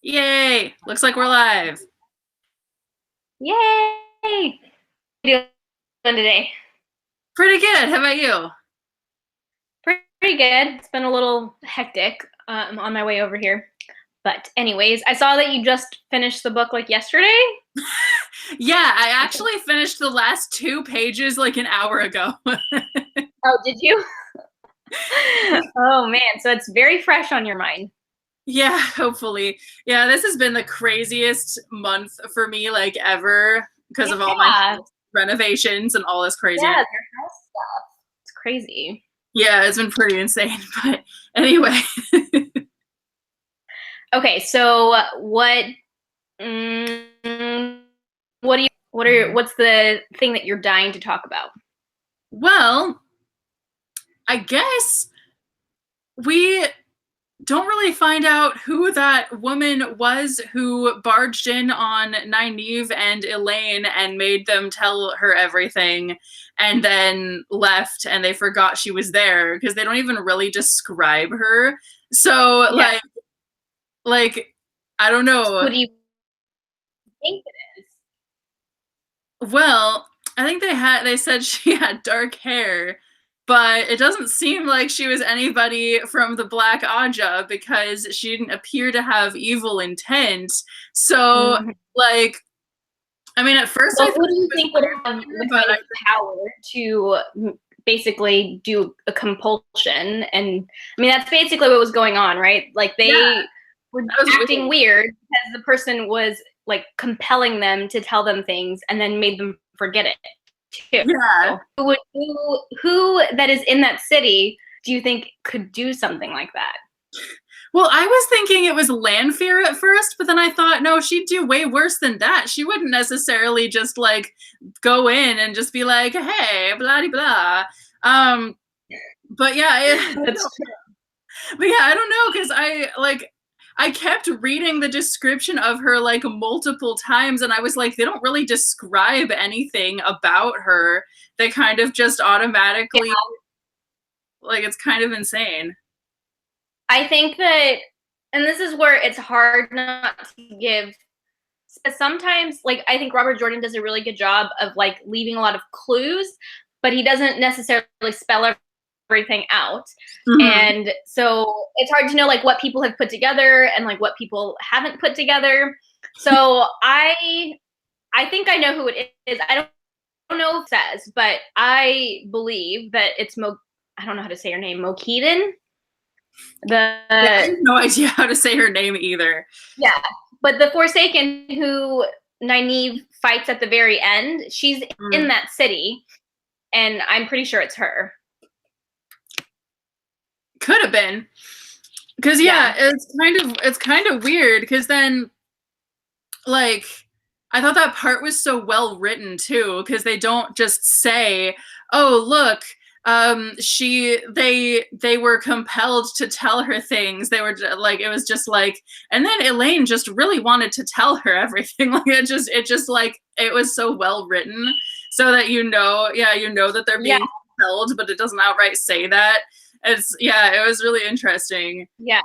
Yay! Looks like we're live. Yay! How you doing today? Pretty good. How about you? Pretty good. It's been a little hectic on my way over here. But anyways, I saw that you just finished the book like yesterday. Yeah, I actually finished the last 2 pages like an hour ago. Oh, did you? Oh man, so it's very fresh on your mind. Yeah, hopefully. Yeah, this has been the craziest month for me like ever because of all my Yeah, renovations and all this yeah, craziness. your house stuff. It's crazy. Yeah, it's been pretty insane. But anyway, Okay, so mm, what's the thing that you're dying to talk about? well, I guess we don't really find out who that woman was who barged in on Nynaeve and Elaine and made them tell her everything and then left and they forgot she was there because they don't even really describe her. So Yeah, like I don't know. who do you think it is? Well, I think they said she had dark hair, but it doesn't seem like she was anybody from the Black Ajah because she didn't appear to have evil intent. So, Mhm. like, I mean, at first I Well, thought who do it you was think would have Lanfear, the but kind of power to basically do a compulsion? And I mean, that's basically what was going on, right? Like yeah, they were that was acting weird. weird because the person was like compelling them to tell them things and then made them forget it too. Yeah. Who that is in that city do you think could do something like that? Well, I was thinking it was Lanfear at first, but then I thought, no, she'd do way worse than that. She wouldn't necessarily just like go in and just be like, hey, blah blah. Um, but yeah, That's but yeah, I don't know because I kept reading the description of her like multiple times, and I was like, they don't really describe anything about her. They kind of just yeah. automatically like it's kind of insane. I think that, and this is where it's hard not to give. Sometimes, like, I think Robert Jordan does a really good job of like leaving a lot of clues, but he doesn't necessarily spell everything out. Mm-hmm. And so it's hard to know like what people have put together and like what people haven't put together. So I think I know who it is. I don't know if it says, but I believe that it's I don't know how to say her name, Mokeeden. Yeah, I The have no idea how to say her name either. Yeah, but the Forsaken who Nynaeve fights at the very end, she's in Mm. that city, and I'm pretty sure it's her. Could have been. Cause yeah, Yeah. it's kind of weird because then like I thought that part was so well written too, because they don't just say, "Oh, look, they were compelled to tell her things." They were like, it was just like, and then Elaine just really wanted to tell her everything. Like it just like it was so well written, so that yeah, you know that they're Yeah, being compelled, but it doesn't outright say that. It's yeah, it was really interesting. yeah,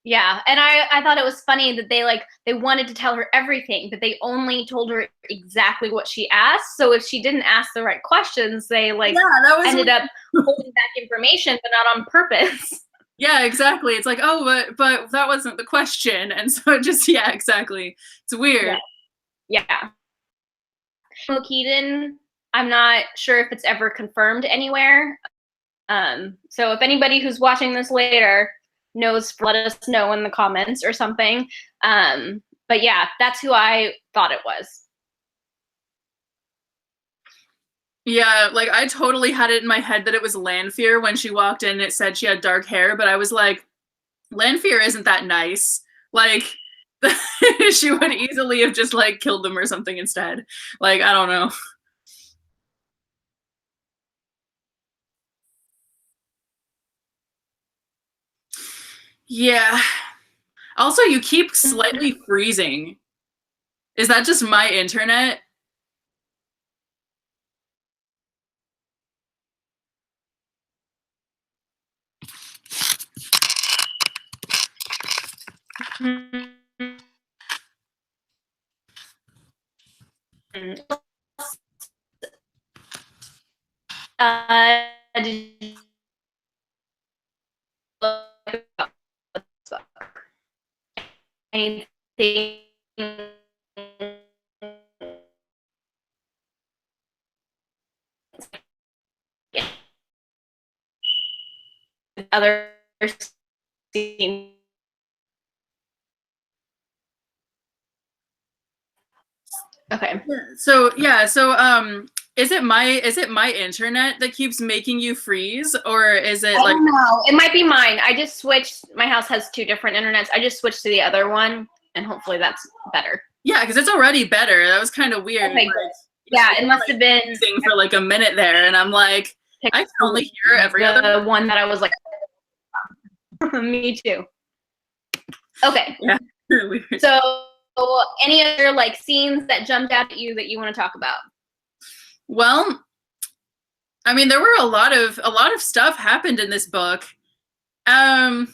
yeah. And I thought it was funny that they wanted to tell her everything, but they only told her exactly what she asked. So if she didn't ask the right questions, they like Yeah, that was ended up weird. holding back information, but not on purpose. Yeah, exactly. It's like, oh, but that wasn't the question, and so it just yeah, exactly. It's Yeah, weird. yeah. Keaton, I'm not sure if it's ever confirmed anywhere. So if anybody who's watching this later knows, let us know in the comments or something. But yeah, that's who I thought it was. Yeah, like I totally had it in my head that it was Lanfear when she walked in and it said she had dark hair, but I was like, Lanfear isn't that nice. Like she would easily have just like killed them or something instead. Like, I don't know. Yeah. Also, you keep slightly freezing. Is that just my internet? anything other scenes. Okay. So is it my internet that keeps making you freeze, or is it I like? don't know. It might be mine. I just switched. My house has 2 different internets. I just switched to the other one, and hopefully that's better. Yeah, because it's already better. That was kind of weird. Okay, like, good. Yeah, it must have been for like a minute there, and I'm like, I can only hear every other one that I was like, me too. Okay. Yeah. Weird. So, any other like scenes that jumped out at you that you want to talk about? Well, I mean, there were a lot of stuff happened in this book. I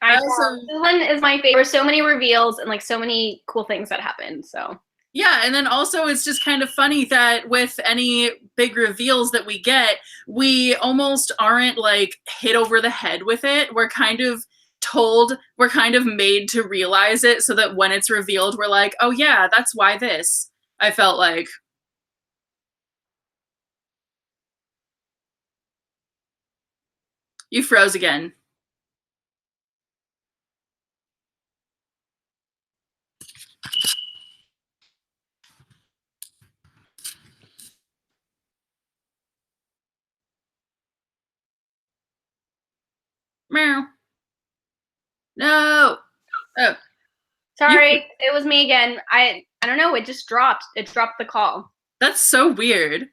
also, this one is my favorite. So many reveals and like so many cool things that happened. So yeah, and then also it's just kind of funny that with any big reveals that we get, we almost aren't like hit over the head with it. We're kind of told, we're kind of made to realize it, so that when it's revealed, we're like, oh yeah, that's why this. I felt like. You froze again. Meow. No. Oh. sorry, it was me again. I don't know. It just dropped. It dropped the call. That's so weird.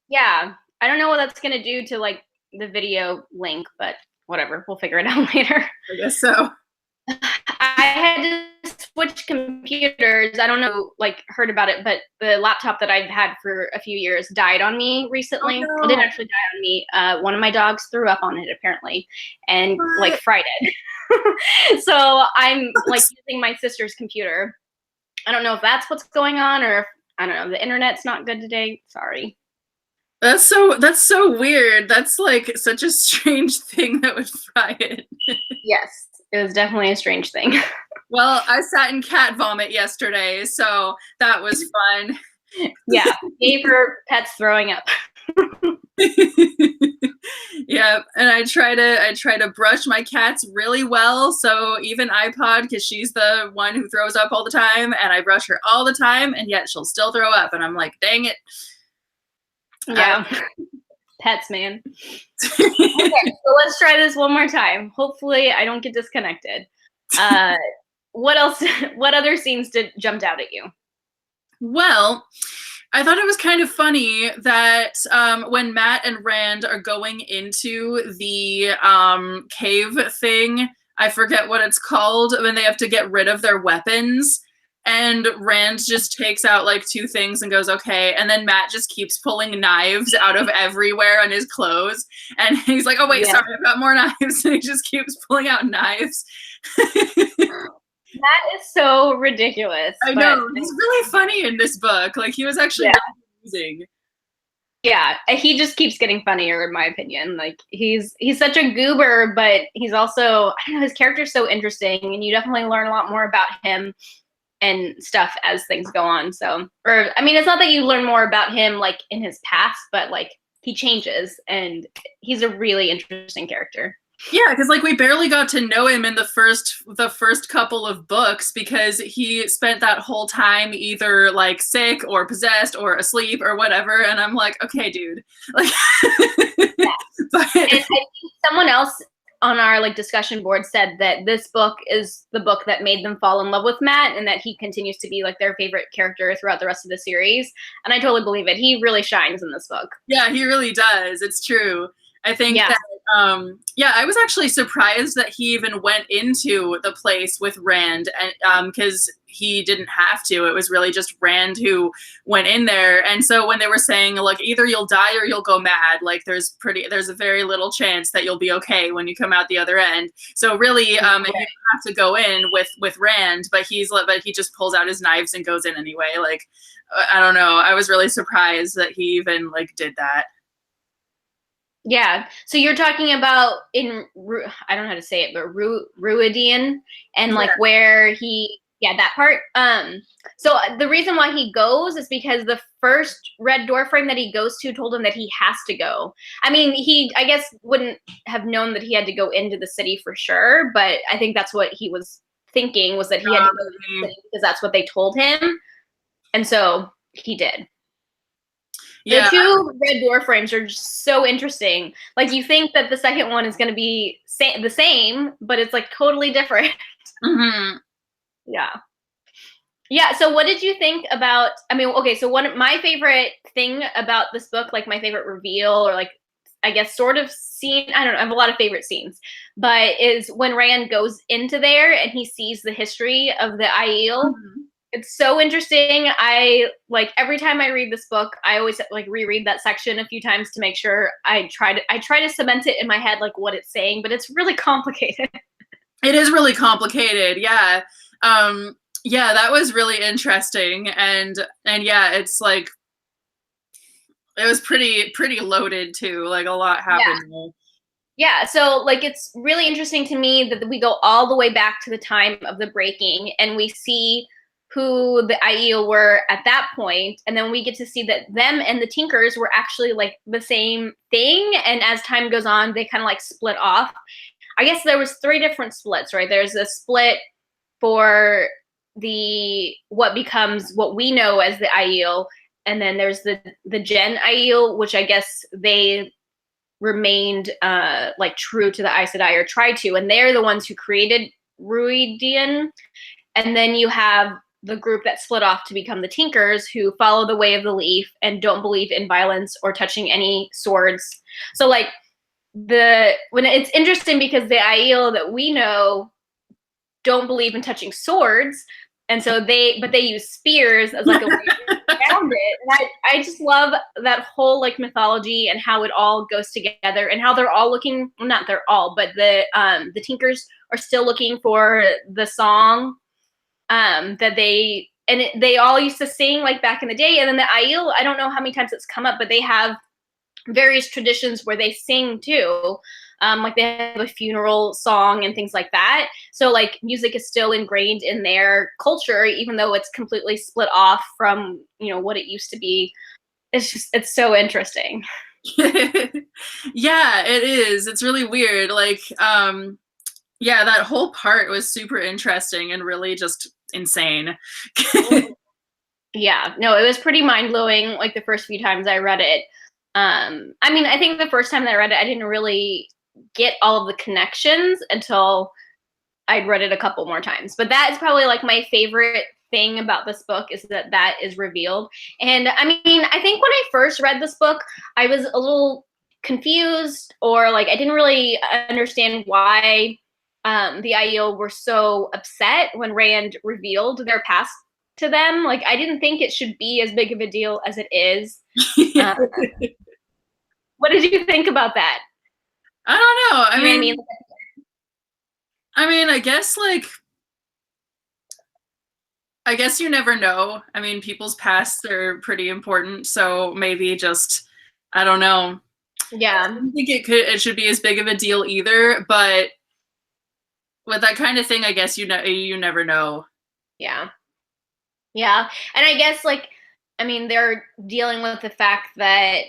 Yeah, I don't know what that's gonna do to like the video link, but whatever. We'll figure it out later. I guess so. I had to switch computers. I don't know, like, heard about it, but the laptop that I've had for a few years died on me recently. Oh, no. It didn't actually die on me. One of my dogs threw up on it apparently, and like fried it. So I'm like using my sister's computer. I don't know if that's what's going on, or if, I don't know, the internet's not good today. Sorry. That's so weird. That's like such a strange thing that would fry it. Yes, it was definitely a strange thing. Well, I sat in cat vomit yesterday, so that was fun. Yeah, gave her pets throwing up. Yeah, and I try to brush my cats really well, so even iPod, because she's the one who throws up all the time, and I brush her all the time, and yet she'll still throw up, and I'm like, dang it. Yeah. Pets, man. Okay, so let's try this one more time. Hopefully I don't get disconnected. What else? What other scenes jumped out at you? Well, I thought it was kind of funny that when Matt and Rand are going into the cave thing, I forget what it's called, when they have to get rid of their weapons, and Rand just takes out like 2 things and goes, okay, and then Matt just keeps pulling knives out of everywhere on his clothes, and he's like, oh wait, sorry, I've got more knives, and he just keeps pulling out knives. That is so ridiculous. I know, he's really funny in this book. Like, he was actually really amusing. Yeah, he just keeps getting funnier, in my opinion. Like, he's such a goober, but he's also, I don't know, his character's so interesting, and you definitely learn a lot more about him and stuff as things go on. So, or I mean, it's not that you learn more about him like in his past, but like he changes, and he's a really interesting character. Yeah, because like we barely got to know him in the first couple of books, because he spent that whole time either like sick or possessed or asleep or whatever, and I'm like, okay, dude. Like, yeah. But and I think someone else on our like discussion board said that this book is the book that made them fall in love with Matt, and that he continues to be like their favorite character throughout the rest of the series. And I totally believe it. He really shines in this book. Yeah, he really does. It's true. I think that, I was actually surprised that he even went into the place with Rand, and because he didn't have to. It was really just Rand who went in there. And so when they were saying, like, either you'll die or you'll go mad, like, there's a very little chance that you'll be okay when you come out the other end. So really, you have to go in with Rand, but he just pulls out his knives and goes in anyway. Like, I don't know. I was really surprised that he even, like, did that. Yeah. So you're talking about I don't know how to say it, but Ruidian and like Yeah. where yeah, that part. So the reason why he goes is because the first red door frame that he goes to told him that he has to go. I mean, I guess wouldn't have known that he had to go into the city for sure, but I think that's what he was thinking, was that he had to go into the city because that's what they told him. And so he did. The Yeah. two red door frames are just so interesting. Like you think that the second one is going to be the same, but it's like totally different. Mm-hmm. Yeah. Yeah. So what did you think about, I mean, okay, so my favorite thing about this book, like my favorite reveal or like, I guess sort of scene, I don't know, I have a lot of favorite scenes, but is when Rand goes into there and he sees the history of the Aiel. Mm-hmm. It's so interesting. I like every time I read this book, I always like reread that section a few times to make sure I try to cement it in my head, like what it's saying, but it's really complicated. It is really complicated. Yeah. Yeah, that was really interesting. And yeah, it's like, it was pretty loaded too. Like a lot happened there. Yeah, so like it's really interesting to me that we go all the way back to the time of the breaking and we see who the Aiel were at that point, and then we get to see that them and the Tinkers were actually like the same thing, and as time goes on, they kind of like split off. I guess there was 3 different splits, right? There's a split for what becomes what we know as the Aiel, and then there's the Gen Aiel, which I guess they remained like true to the Aes Sedai, or tried to, and they're the ones who created Ruidian. And then you have the group that split off to become the Tinkers, who follow the way of the leaf and don't believe in violence or touching any swords. So like when it's interesting because the Aiel that we know don't believe in touching swords, and so they use spears as like a way around it. And I just love that whole like mythology and how it all goes together, and how they're all looking, well, not they're all, but the Tinkers are still looking for the song that they all used to sing like back in the day. And then the Aiel, I don't know how many times it's come up, but they have various traditions where they sing too. Like they have a funeral song and things like that. So like music is still ingrained in their culture, even though it's completely split off from, what it used to be. It's so interesting. Yeah, it is. It's really weird. Like, yeah, that whole part was super interesting and really just insane. Yeah, no, it was pretty mind-blowing, like the first few times I read it. I mean, I think the first time that I read it, I didn't really get all of the connections until I'd read it a couple more times. But that is probably like my favorite thing about this book, is that is revealed. And I mean, I think when I first read this book, I was a little confused, or like I didn't really understand why the Aiel were so upset when Rand revealed their past to them. Like I didn't think it should be as big of a deal as it is. Yeah. What did you think about that? I don't know. You know what I mean? I mean, I guess you never know. I mean, people's pasts are pretty important, so maybe just, I don't know. Yeah. I don't think it should be as big of a deal either, but with that kind of thing, I guess you never know. Yeah. Yeah. And I guess I mean, they're dealing with the fact that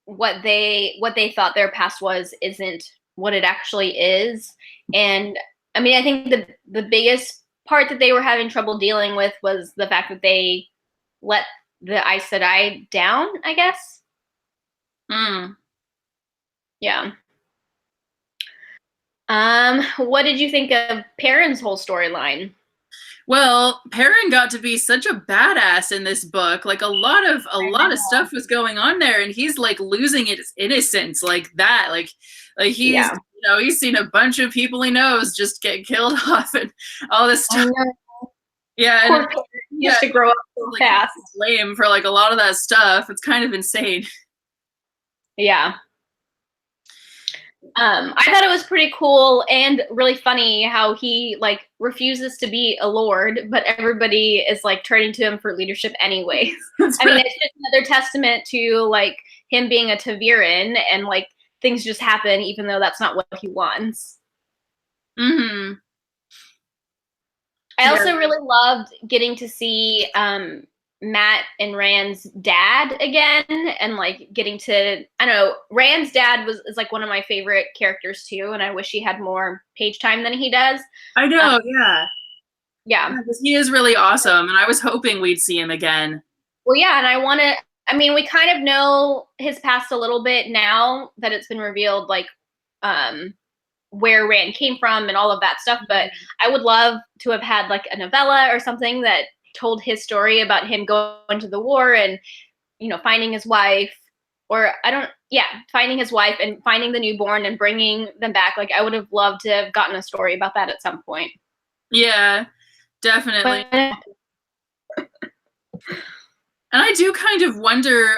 what they thought their past was isn't what it actually is. And I mean, I think the biggest part that they were having trouble dealing with was the fact that they let the Aes Sedai down, I guess. Yeah. What did you think of Perrin's whole storyline? Well, Perrin got to be such a badass in this book. Like a lot of stuff was going on there, and he's like losing his innocence like that. Like he's he's seen a bunch of people he knows just get killed off and all this stuff. Yeah, and he has to grow up so fast. Blame for like a lot of that stuff. It's kind of insane. Yeah. I thought it was pretty cool and really funny how he refuses to be a lord, but everybody is turning to him for leadership anyways. I mean, it's just another testament to him being a Taviran and things just happen, even though that's not what he wants. Mm-hmm. I also really loved getting to see Matt and Rand's dad again, and like getting to, I don't know, Rand's dad is like one of my favorite characters too, and I wish he had more page time than he does. I know, yeah. Yeah. Because he is really awesome, and I was hoping we'd see him again. Well, yeah, and I mean, we kind of know his past a little bit now that it's been revealed, like, where Rand came from and all of that stuff, but I would love to have had like a novella or something that told his story about him going to the war and, you know, finding his wife, or finding his wife and finding the newborn and bringing them back. Like, I would have loved to have gotten a story about that at some point. Yeah, definitely. And I do kind of wonder,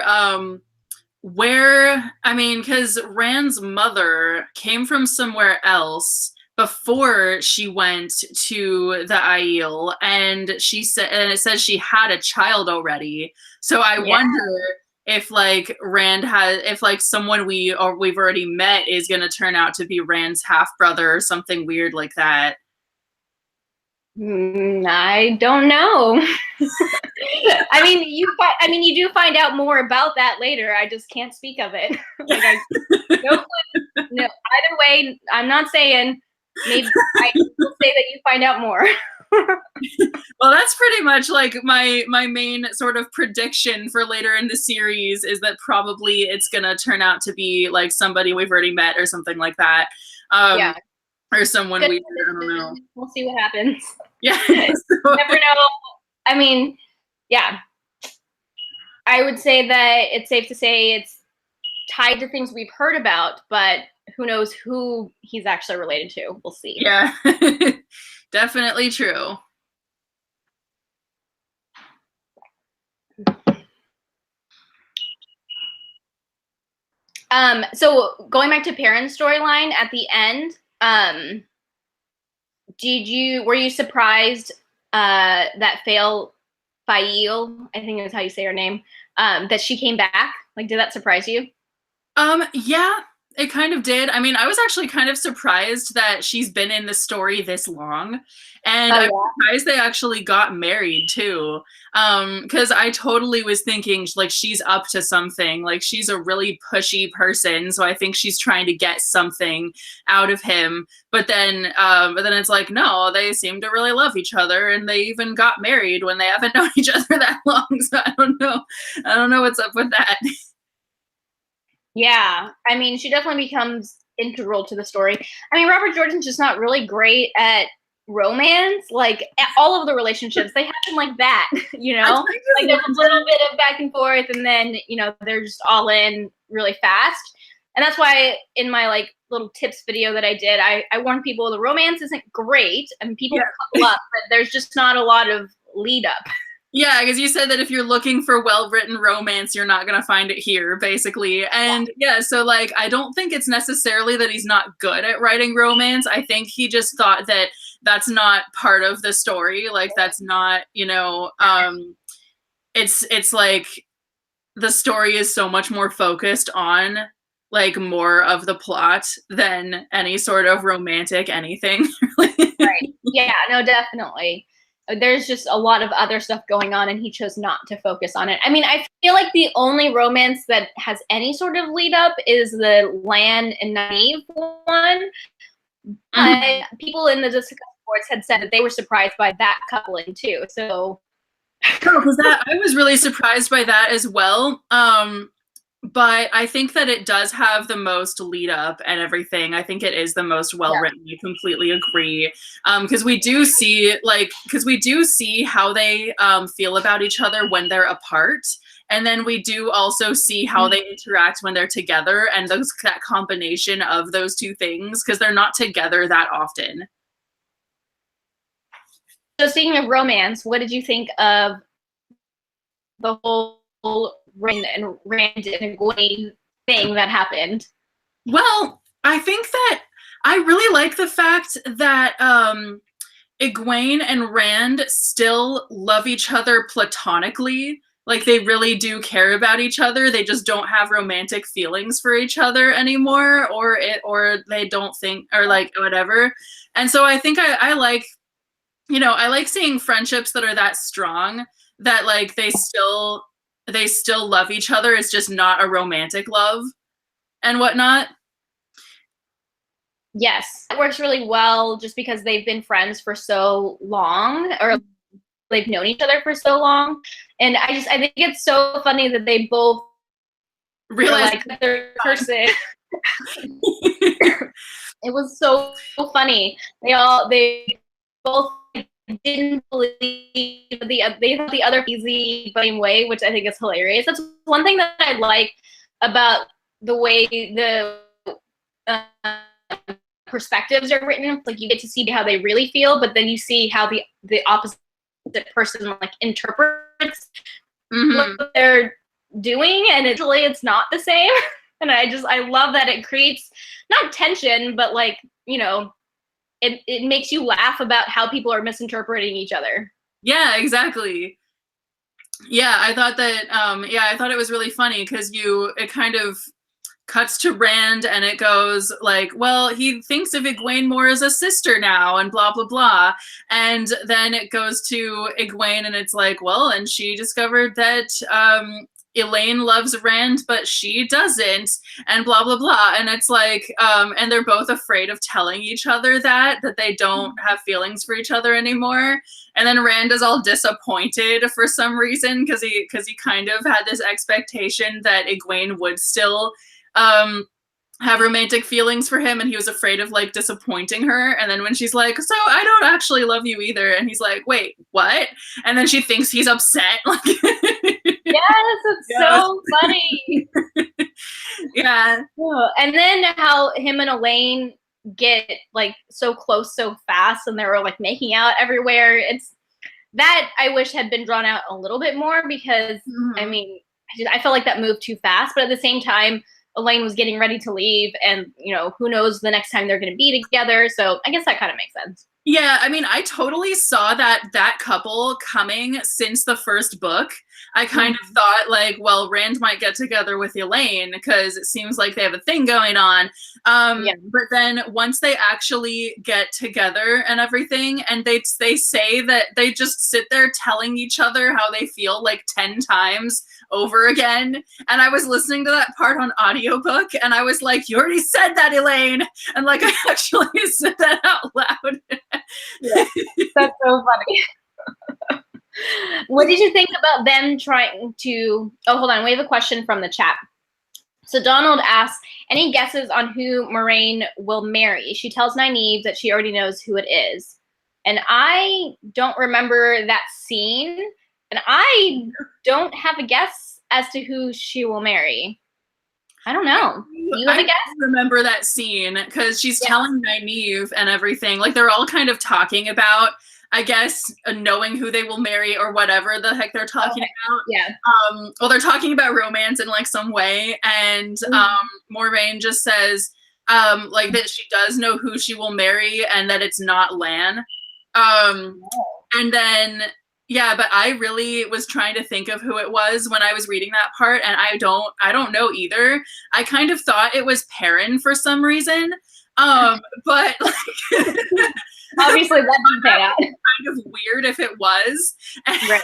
where, I mean, because Rand's mother came from somewhere else before she went to the Aiel, and it says she had a child already. So I wonder if like if like someone we've already met is gonna turn out to be Rand's half brother or something weird like that. I don't know. I mean, you do find out more about that later. I just can't speak of it. Like, no clue. No, either way, I'm not saying. Maybe I will say that you find out more. Well, that's pretty much like my main sort of prediction for later in the series is that probably it's gonna turn out to be like somebody we've already met or something like that. Or someone I don't know. We'll see what happens. Yeah. Never know. I mean, yeah. I would say that it's safe to say it's tied to things we've heard about, but who knows who he's actually related to. We'll see. Yeah. Definitely true. So going back to Perrin's storyline at the end, were you surprised that Aiel, I think is how you say her name, that she came back? Like, did that surprise you? Yeah, it kind of did. I mean, I was actually kind of surprised that she's been in the story this long. And I'm surprised they actually got married too. Because I totally was thinking like she's up to something. Like she's a really pushy person, so I think she's trying to get something out of him. But then it's like, no, they seem to really love each other, and they even got married when they haven't known each other that long. So I don't know what's up with that. Yeah, I mean, she definitely becomes integral to the story. I mean, Robert Jordan's just not really great at romance. Like, all of the relationships, they happen like that, you know? Like, there's a little bit of back and forth, and then, you know, they're just all in really fast. And that's why in my, like, little tips video that I did, I warned people the romance isn't great. I mean, people couple up, but there's just not a lot of lead up. Yeah, because you said that if you're looking for well-written romance, you're not going to find it here, basically. And yeah, so like, I don't think it's necessarily that he's not good at writing romance. I think he just thought that that's not part of the story. Like, that's not, you know, it's like the story is so much more focused on like more of the plot than any sort of romantic anything. Right. Yeah, no, definitely. There's just a lot of other stuff going on, and he chose not to focus on it. I mean, I feel like the only romance that has any sort of lead up is the Lan and Nynaeve one. But people in the discussion boards had said that they were surprised by that coupling too. So, because I was really surprised by that as well. But I think that it does have the most lead up and everything. I think it is the most well written. I completely agree. Because we do see how they feel about each other when they're apart. And then we do also see how they interact when they're together, and that combination of those two things, because they're not together that often. So speaking of romance, what did you think of the whole Rand and Egwene thing that happened? Well, I think that I really like the fact that Egwene and Rand still love each other platonically, like they really do care about each other. They just don't have romantic feelings for each other anymore, or they don't think, or like whatever. And so I think I like, you know, I like seeing friendships that are that strong that like they still love each other. It's just not a romantic love and whatnot. Yes, it works really well just because they've been friends for so long, or they've known each other for so long. And I think it's so funny that they both are Realize like the person. It was so funny. They both didn't believe they thought the other easy same way, which I think is hilarious. That's one thing that I like about the way the uh, perspectives are written. Like you get to see how they really feel, but then you see how the opposite person like interprets what they're doing, and it's not the same. And I love that it creates not tension, but like, you know, it makes you laugh about how people are misinterpreting each other. Yeah, exactly. Yeah, I thought that I thought it was really funny because it kind of cuts to Rand and it goes like, well, he thinks of Egwene more as a sister now and blah, blah, blah. And then it goes to Egwene and it's like, well, and she discovered that Elaine loves Rand, but she doesn't, and blah, blah, blah. And it's like, and they're both afraid of telling each other that they don't have feelings for each other anymore. And then Rand is all disappointed for some reason because he kind of had this expectation that Egwene would still have romantic feelings for him, and he was afraid of like disappointing her. And then when she's like, so I don't actually love you either, and he's like, wait, what? And then she thinks he's upset. Yes, it's so funny. Yeah. And then how him and Elaine get like so close so fast, and they were like making out everywhere. It's that I wish had been drawn out a little bit more because I mean, I felt like that moved too fast, but at the same time, Elaine was getting ready to leave, and you know, who knows the next time they're going to be together. So I guess that kind of makes sense. Yeah, I mean, I totally saw that couple coming since the first book. I kind of thought like, well, Rand might get together with Elaine because it seems like they have a thing going on. But then once they actually get together and everything, and they say that they just sit there telling each other how they feel like 10 times over again. And I was listening to that part on audiobook and I was like, you already said that, Elaine. And like, I actually said that out loud. Yeah, that's so funny. What did you think about them trying to, oh, hold on, we have a question from the chat. So Donald asks, any guesses on who Moraine will marry? She tells Nynaeve that she already knows who it is. And I don't remember that scene, and I don't have a guess as to who she will marry. I don't know. You have a guess? I remember that scene because she's telling Nynaeve and everything. Like they're all kind of talking about, I guess, knowing who they will marry or whatever the heck they're talking about. Yeah. Well, they're talking about romance in like some way, and Moraine just says like that she does know who she will marry and that it's not Lan. And then yeah, but I really was trying to think of who it was when I was reading that part, and I don't know either. I kind of thought it was Perrin for some reason. But like, obviously that didn't pay out. Kind of weird if it was. Right.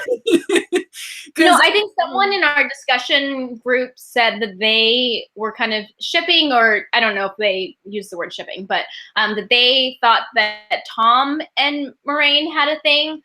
No, I think someone in our discussion group said that they were kind of shipping, or I don't know if they used the word shipping, but that they thought that Tom and Moraine had a thing.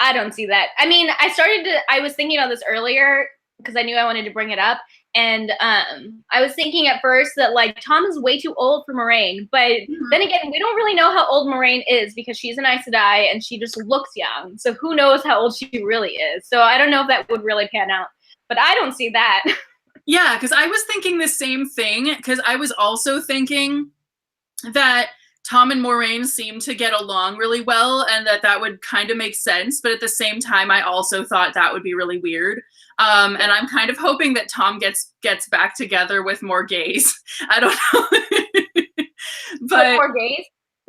I don't see that. I mean, I was thinking about this earlier because I knew I wanted to bring it up. And I was thinking at first that like Tom is way too old for Moraine, but then again, we don't really know how old Moraine is because she's an Aes Sedai and she just looks young. So who knows how old she really is? So I don't know if that would really pan out, but I don't see that. Yeah, because I was thinking the same thing because I was also thinking that Tom and Moraine seem to get along really well and that would kind of make sense. But at the same time, I also thought that would be really weird. And I'm kind of hoping that Tom gets back together with more gays. I don't know. But more gays?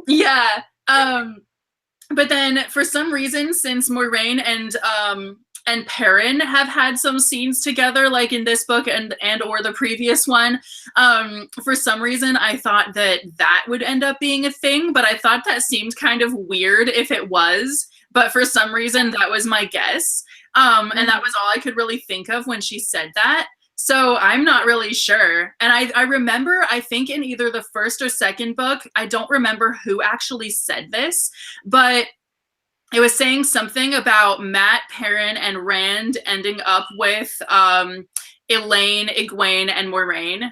Yeah. But then for some reason, since Moraine and and Perrin have had some scenes together, like in this book and or the previous one. For some reason, I thought that would end up being a thing, but I thought that seemed kind of weird if it was. But for some reason, that was my guess. And that was all I could really think of when she said that. So I'm not really sure. And I remember, I think in either the first or second book, I don't remember who actually said this, but it was saying something about Matt, Perrin, and Rand ending up with Elaine, Egwene, and Moraine. And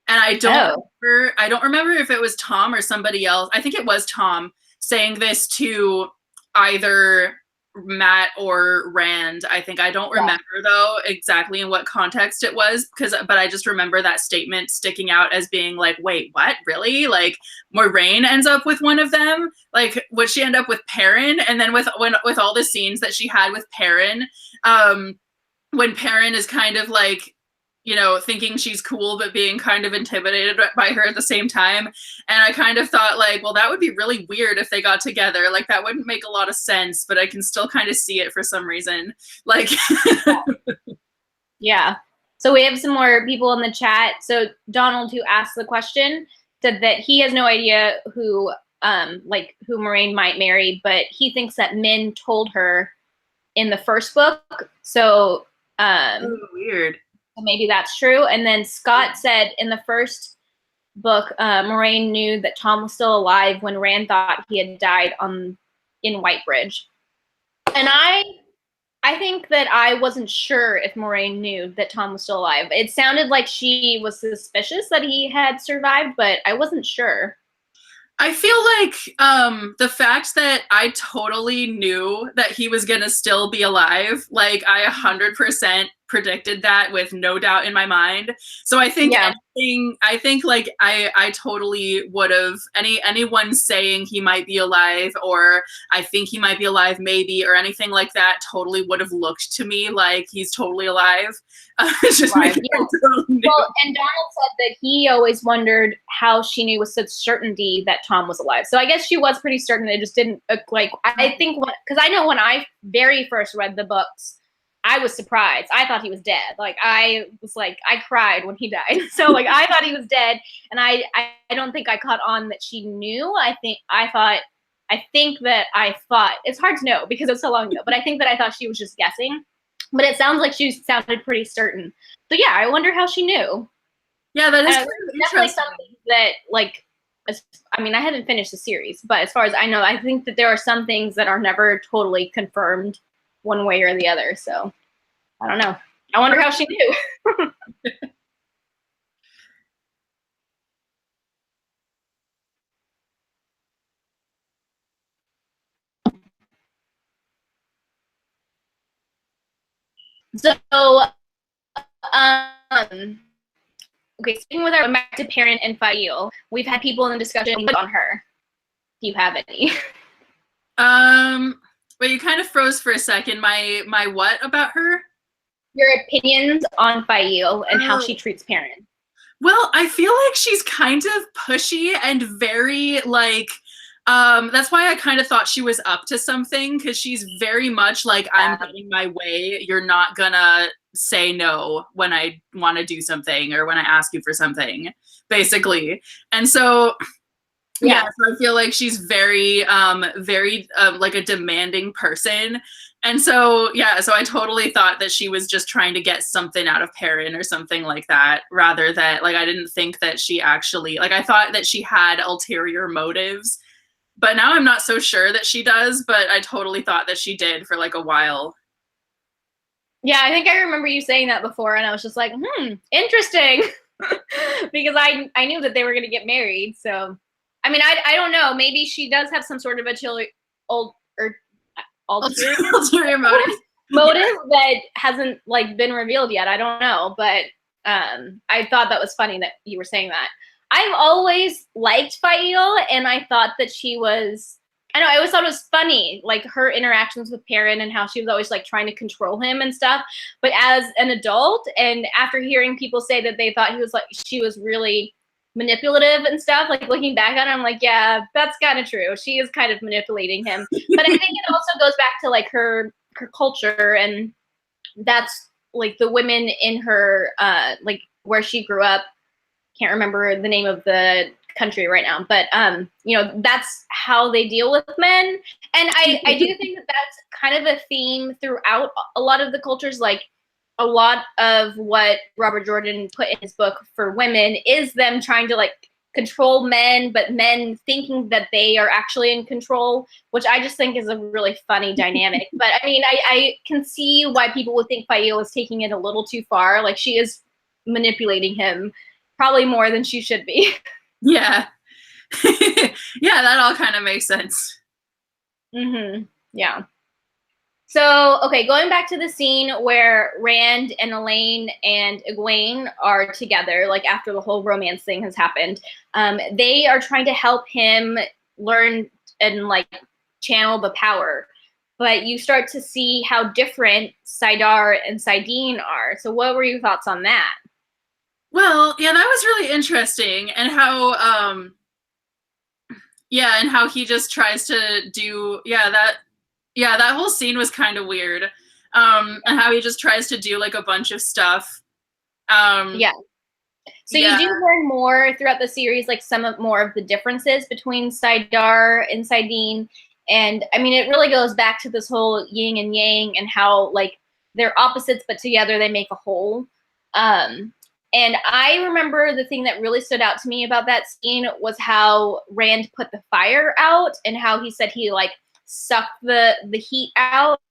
I don't remember if it was Tom or somebody else. I think it was Tom saying this to either Matt or Rand. I think. I don't remember though exactly in what context it was, but I just remember that statement sticking out as being like, wait, what? Really? Like Moraine ends up with one of them? Like would she end up with Perrin? And then with all the scenes that she had with Perrin, when Perrin is kind of like, you know, thinking she's cool, but being kind of intimidated by her at the same time. And I kind of thought like, well, that would be really weird if they got together. Like that wouldn't make a lot of sense, but I can still kind of see it for some reason. Like, yeah. So we have some more people in the chat. So Donald, who asked the question, said that he has no idea who Moraine might marry, but he thinks that Min told her in the first book. So, weird. Maybe that's true. And then Scott said in the first book, Moraine knew that Tom was still alive when Rand thought he had died in Whitebridge. And I think that I wasn't sure if Moraine knew that Tom was still alive. It sounded like she was suspicious that he had survived, but I wasn't sure. I feel like the fact that I totally knew that he was gonna still be alive, like I 100% predicted that with no doubt in my mind. So I think I totally would have, anyone saying he might be alive or I think he might be alive maybe or anything like that totally would have looked to me like he's totally alive. Just right. Yeah. Totally well, and Donald said that he always wondered how she knew with such certainty that Tom was alive. So I guess she was pretty certain. It just didn't like, I think because I know when I very first read the books, I was surprised. I thought he was dead. Like I cried when he died. So like I thought he was dead, and I don't think I caught on that she knew. I think that I thought it's hard to know because it's so long ago, but I think that I thought she was just guessing. But it sounds like she sounded pretty certain. So yeah, I wonder how she knew. Yeah, that is definitely something that like. I mean, I haven't finished the series, but as far as I know, I think that there are some things that are never totally confirmed one way or the other. So I don't know. I wonder how she knew. So, okay, speaking with our back to Perrin and Aiel, we've had people in the discussion on her. Do you have any? But you kind of froze for a second. My what about her? Your opinions on Aiel and how she treats Perrin. Well, I feel like she's kind of pushy and very like, that's why I kind of thought she was up to something, because she's very much like, I'm getting my way. You're not gonna say no when I want to do something or when I ask you for something, basically. And so yeah, so I feel like she's very like a demanding person. And so, yeah, so I totally thought that she was just trying to get something out of Perrin or something like that, rather that, like, I didn't think that she actually, like, I thought that she had ulterior motives, but now I'm not so sure that she does, but I totally thought that she did for, like, a while. Yeah, I think I remember you saying that before, and I was just like, interesting, because I knew that they were going to get married, so... I mean, I don't know. Maybe she does have some sort of ulterior motive that hasn't like been revealed yet. I don't know, but I thought that was funny that you were saying that. I've always liked Aiel, and I thought that she was. I always thought it was funny, like her interactions with Perrin and how she was always like trying to control him and stuff. But as an adult, and after hearing people say that they thought she was really manipulative and stuff, like looking back on it, I'm like, yeah, that's kind of true. She is kind of manipulating him. But I think it also goes back to like her her culture, and that's like the women in her like where she grew up. Can't remember the name of the country right now, but you know, that's how they deal with men. And I do think that that's kind of a theme throughout a lot of the cultures. Like a lot of what Robert Jordan put in his book for women is them trying to like control men, but men thinking that they are actually in control, which I just think is a really funny dynamic. But I mean, I can see why people would think Aiel is taking it a little too far. Like she is manipulating him probably more than she should be. Yeah. Yeah, that all kind of makes sense. Mm-hmm. Yeah. So, okay, going back to the scene where Rand and Elaine and Egwene are together, like after the whole romance thing has happened, they are trying to help him learn and like channel the power. But you start to see how different Saidar and Saidin are. So what were your thoughts on that? Well, yeah, that was really interesting, and how yeah, and how he just tries to do that whole scene was kind of weird. And how he just tries to do like a bunch of stuff. Yeah. So you do learn more throughout the series, like more of the differences between Saidar and Saidin. And I mean, it really goes back to this whole yin and yang and how like they're opposites, but together they make a whole. And I remember the thing that really stood out to me about that scene was how Rand put the fire out and how he said he like sucked the heat out.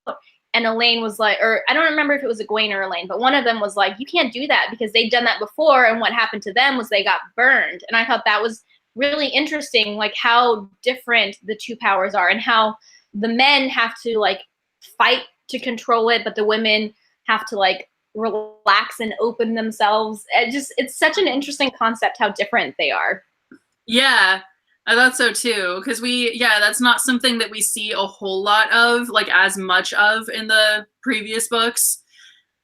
And Elaine was like, or I don't remember if it was Egwene or Elaine, but one of them was like, you can't do that because they'd done that before. And what happened to them was they got burned. And I thought that was really interesting, like how different the two powers are and how the men have to like fight to control it, but the women have to like relax and open themselves. It's such an interesting concept how different they are. Yeah, I thought so too, because that's not something that we see a whole lot of, like as much of in the previous books.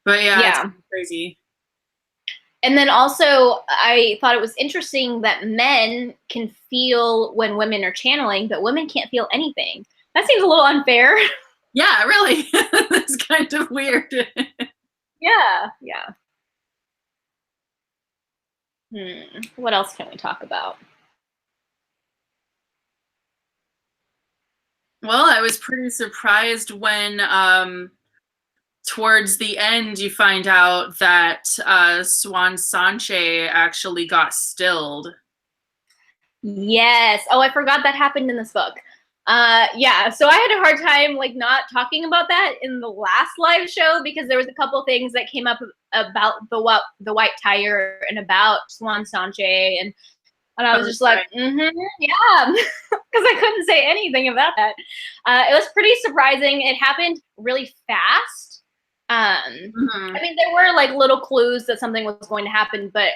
But yeah. It's crazy. And then also, I thought it was interesting that men can feel when women are channeling, but women can't feel anything. That seems a little unfair. Yeah, really. That's kind of weird. Yeah. What else can we talk about? Well, I was pretty surprised when towards the end you find out that Seanchan actually got stilled. Yes. Oh, I forgot that happened in this book. Yeah, so I had a hard time like not talking about that in the last live show because there was a couple things that came up about the white tiger and about Seanchan, and I was just like, yeah, because I couldn't say anything about that. It was pretty surprising. It happened really fast. I mean, there were like little clues that something was going to happen, but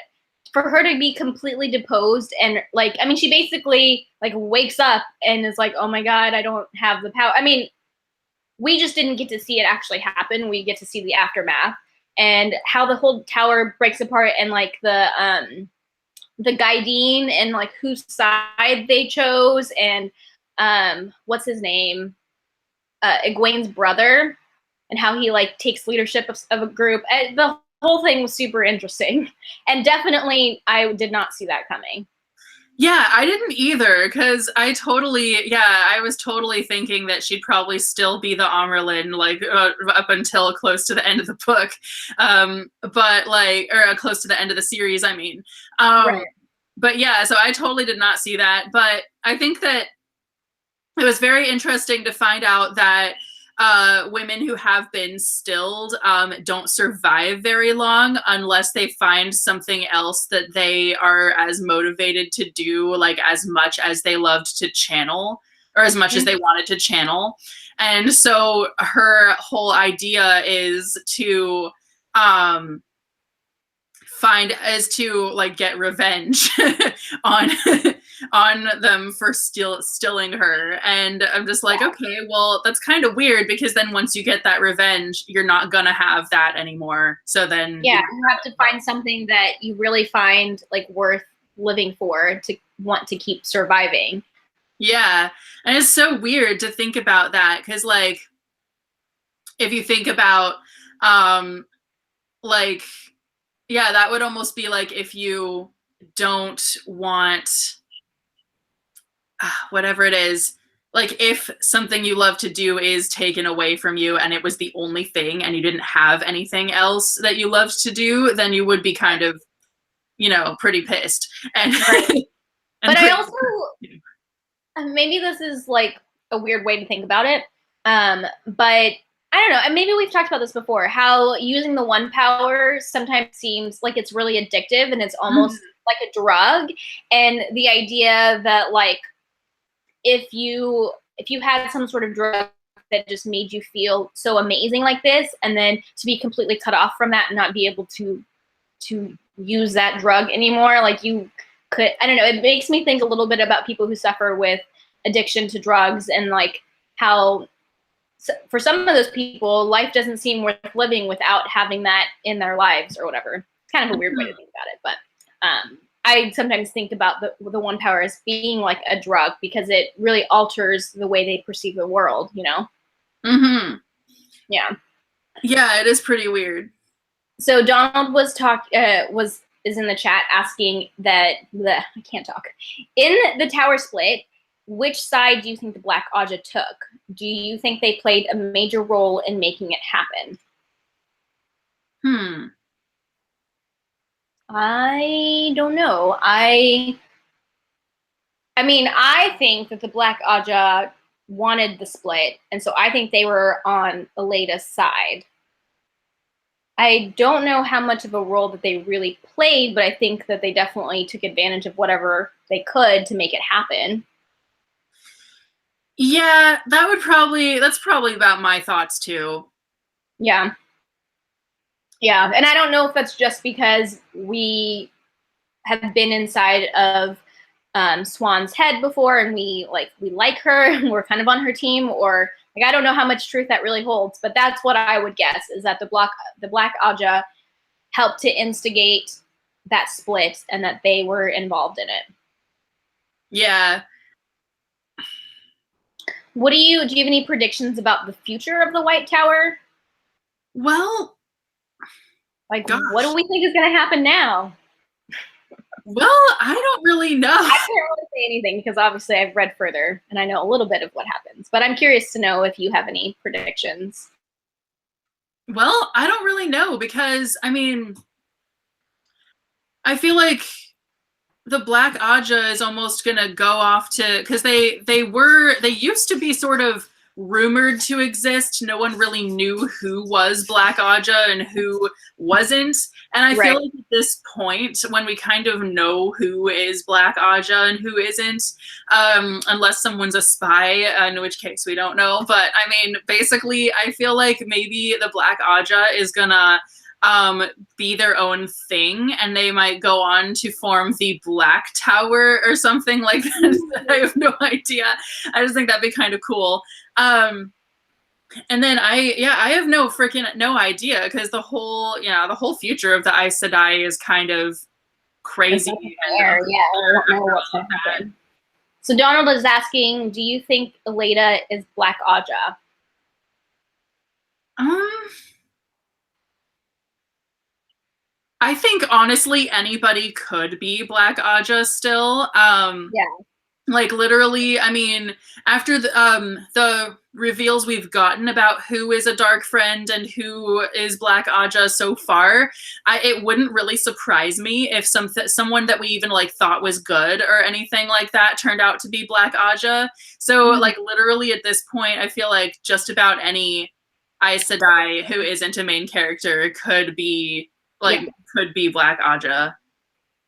for her to be completely deposed and like, I mean, she basically like wakes up and is like, oh my God, I don't have the power. I mean, we just didn't get to see it actually happen. We get to see the aftermath and how the whole tower breaks apart and like the Guideen and like whose side they chose and what's his name? Egwene's brother and how he like takes leadership of a group. The whole thing was super interesting. And definitely I did not see that coming. Yeah, I didn't either, because I was totally thinking that she'd probably still be the Amyrlin, like, up until close to the end of the book. But, like, or close to the end of the series, I mean. Right. But yeah, so I totally did not see that. But I think that it was very interesting to find out that women who have been stilled don't survive very long unless they find something else that they are as motivated to do, like as much as they loved to channel or as much as they wanted to channel. And so her whole idea is to like get revenge on them for stilling her. And I'm just like, okay, well, that's kind of weird because then once you get that revenge, you're not gonna have that anymore. So then you have to find something that you really find like worth living for to want to keep surviving. Yeah, and it's so weird to think about that because like if you think about, like, yeah, that would almost be like if you don't want whatever it is, like if something you love to do is taken away from you and it was the only thing and you didn't have anything else that you loved to do, then you would be kind of, pretty pissed. And, Right. and But I also, maybe this is like a weird way to think about it, but I don't know, and maybe we've talked about this before, how using the one power sometimes seems like it's really addictive and it's almost like a drug. And the idea that like if you had some sort of drug that just made you feel so amazing like this, and then to be completely cut off from that and not be able to use that drug anymore, like you could, I don't know, it makes me think a little bit about people who suffer with addiction to drugs, and like how for some of those people life doesn't seem worth living without having that in their lives or whatever. It's kind of a weird way to think about it, but I sometimes think about the one power as being like a drug because it really alters the way they perceive the world, Mm-hmm. Yeah. Yeah, it is pretty weird. So Donald is in the chat asking that I can't talk. In the tower split, which side do you think the Black Ajah took? Do you think they played a major role in making it happen? I don't know. I mean, I think that the Black Ajah wanted the split, and so I think they were on Aleda's side. I don't know how much of a role that they really played, but I think that they definitely took advantage of whatever they could to make it happen. Yeah, that's probably about my thoughts too. Yeah. Yeah, and I don't know if that's just because we have been inside of Swan's head before and we like her and we're kind of on her team, or like I don't know how much truth that really holds, but that's what I would guess, is that the Black Ajah helped to instigate that split and that they were involved in it. Yeah. Do you have any predictions about the future of the White Tower? Well, like, gosh. What do we think is going to happen now? Well, I don't really know. I can't really say anything because obviously I've read further and I know a little bit of what happens, but I'm curious to know if you have any predictions. Well, I don't really know because, I mean, I feel like the Black Ajah is almost gonna go off to, because they used to be sort of rumored to exist. No one really knew who was Black Ajah and who wasn't. And I feel like at this point, when we kind of know who is Black Ajah and who isn't, unless someone's a spy, in which case we don't know. But I mean, basically, I feel like maybe the Black Ajah is gonna be their own thing, and they might go on to form the Black Tower or something like that. I have no idea. I just think that'd be kind of cool. And then I have no idea, because the whole future of the Aes Sedai is kind of crazy. I don't know what's going to happen. So Donald is asking, do you think Aleda is Black Ajah? I think honestly anybody could be Black Ajah still. Yeah. Like literally, I mean, after the reveals we've gotten about who is a Dark Friend and who is Black Ajah so far, it wouldn't really surprise me if someone that we even like thought was good or anything like that turned out to be Black Ajah. So like literally at this point, I feel like just about any Aes Sedai who isn't a main character could be Black Ajah.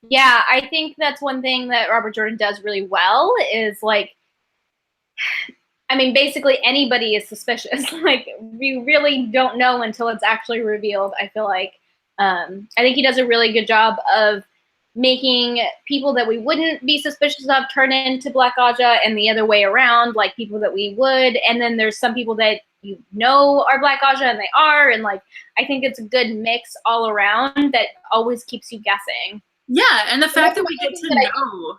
Yeah, I think that's one thing that Robert Jordan does really well is like, I mean, basically anybody is suspicious. Like, we really don't know until it's actually revealed, I feel like. I think he does a really good job of making people that we wouldn't be suspicious of turn into Black Ajah, and the other way around, like people that we would. And then there's some people that you know are Black Ajah and they are. And like, I think it's a good mix all around that always keeps you guessing. Yeah, and the fact that we get to know,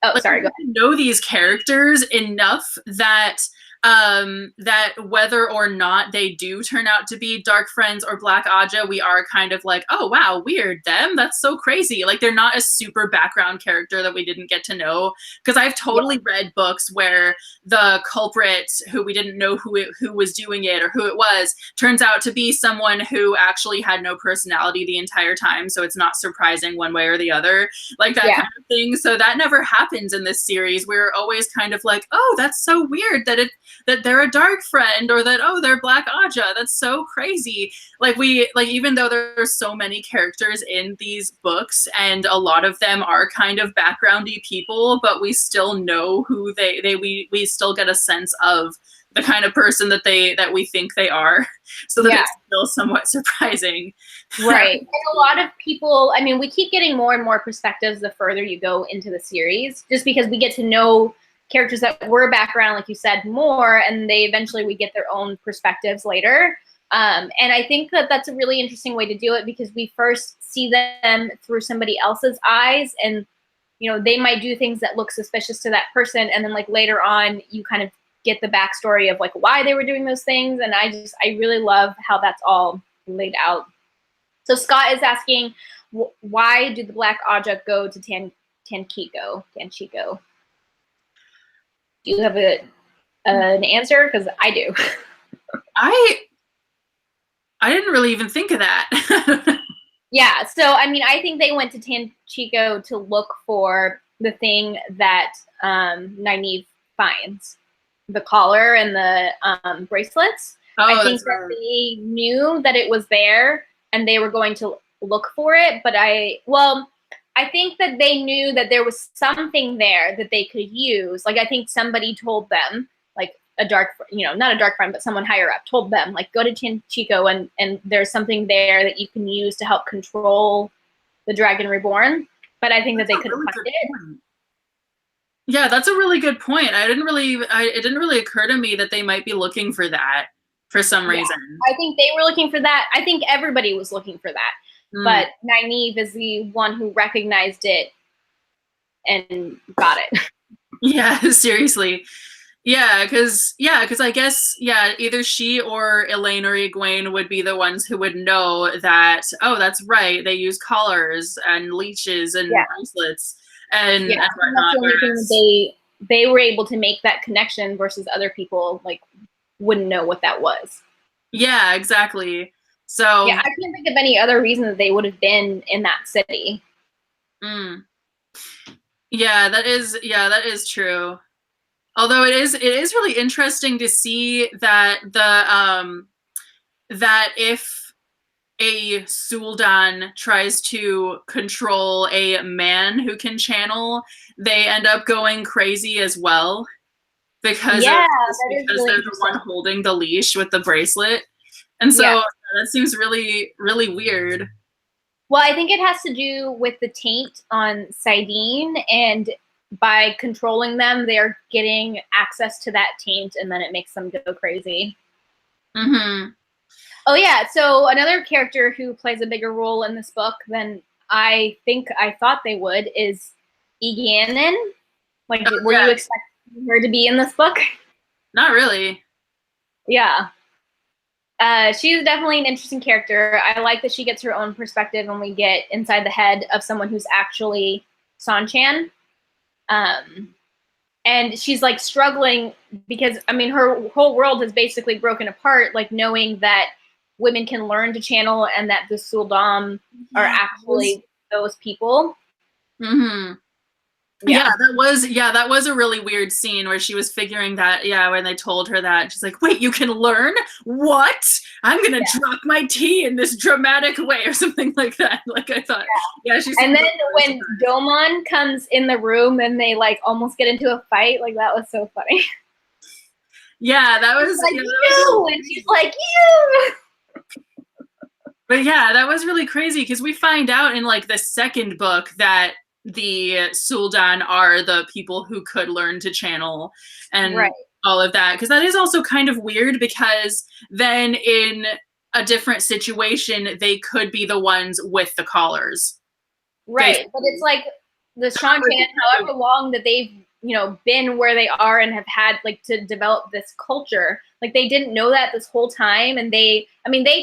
go ahead. know these characters enough that that whether or not they do turn out to be dark friends or Black Ajah, we are kind of like, oh wow, weird, them, that's so crazy. Like they're not a super background character that we didn't get to know, because I've totally read books where the culprit, who we didn't know who was doing it or who it was, turns out to be someone who actually had no personality the entire time, so it's not surprising one way or the other, like that kind of thing. So that never happens in this series. We're always kind of like, oh, that's so weird that they're a dark friend, or that, oh, they're Black Ajah. That's so crazy. Like even though there's so many characters in these books and a lot of them are kind of backgroundy people, but we still know who we still get a sense of the kind of person that we think they are, so that it's still somewhat surprising. Right. And a lot of people, I mean, we keep getting more and more perspectives the further you go into the series, just because we get to know characters that were background, like you said, more, and we get their own perspectives later. And I think that that's a really interesting way to do it, because we first see them through somebody else's eyes, and they might do things that look suspicious to that person, and then like later on you kind of get the backstory of like why they were doing those things. And I really love how that's all laid out. So Scott is asking, why do the Black Ajah go to Tanchico? Do you have an answer? Because I do. I didn't really even think of that. Yeah, so I mean, I think they went to Tanchico to look for the thing that Nynaeve finds, the collar and the bracelets. I think that they knew that it was there and they were going to look for it, but I think that they knew that there was something there that they could use. Like, I think somebody told them, like not a dark friend, but someone higher up told them, like, go to Tanchico and there's something there that you can use to help control the Dragon Reborn. But I think that they couldn't find it. Yeah, that's a really good point. It didn't really occur to me that they might be looking for that for some reason. I think they were looking for that. I think everybody was looking for that. But Nynaeve is the one who recognized it and got it. Yeah, seriously. Yeah, because I guess, either she or Elaine or Egwene would be the ones who would know that, oh, that's right, they use collars and leeches and bracelets and whatnot. That's the only thing they were able to make that connection, versus other people like wouldn't know what that was. Yeah, exactly. So yeah, I can't think of any other reason that they would have been in that city. Yeah, that is true. Although it is really interesting to see that that if a Sul'dan tries to control a man who can channel, they end up going crazy as well, because they're the one holding the leash with the bracelet. And so that seems really, really weird. Well, I think it has to do with the taint on Saidin, and by controlling them, they're getting access to that taint, and then it makes them go crazy. Oh yeah, so another character who plays a bigger role in this book than I thought they would is Eganin. Like, were you expecting her to be in this book? Not really. Yeah. She's definitely an interesting character. I like that she gets her own perspective and we get inside the head of someone who's actually Seanchan. And she's like struggling because, I mean, her whole world has basically broken apart, like knowing that women can learn to channel and that the Sul'dam are actually those people. Yeah, that was a really weird scene where she was figuring that, when they told her that, she's like, wait, you can learn? What? I'm gonna drop my tea in this dramatic way or something like that. Like, I thought, she's. And then when Domon comes in the room and they like almost get into a fight, like that was so funny. Yeah, that was like, you! And she's like, you! But yeah, that was really crazy because we find out in like the second book that the Sul'dan are the people who could learn to channel and all of that. Because that is also kind of weird, because then in a different situation, they could be the ones with the collars. Right. Basically. But it's like the Seanchan, however long that they've you know, been where they are and have had like to develop this culture. Like they didn't know that this whole time, and they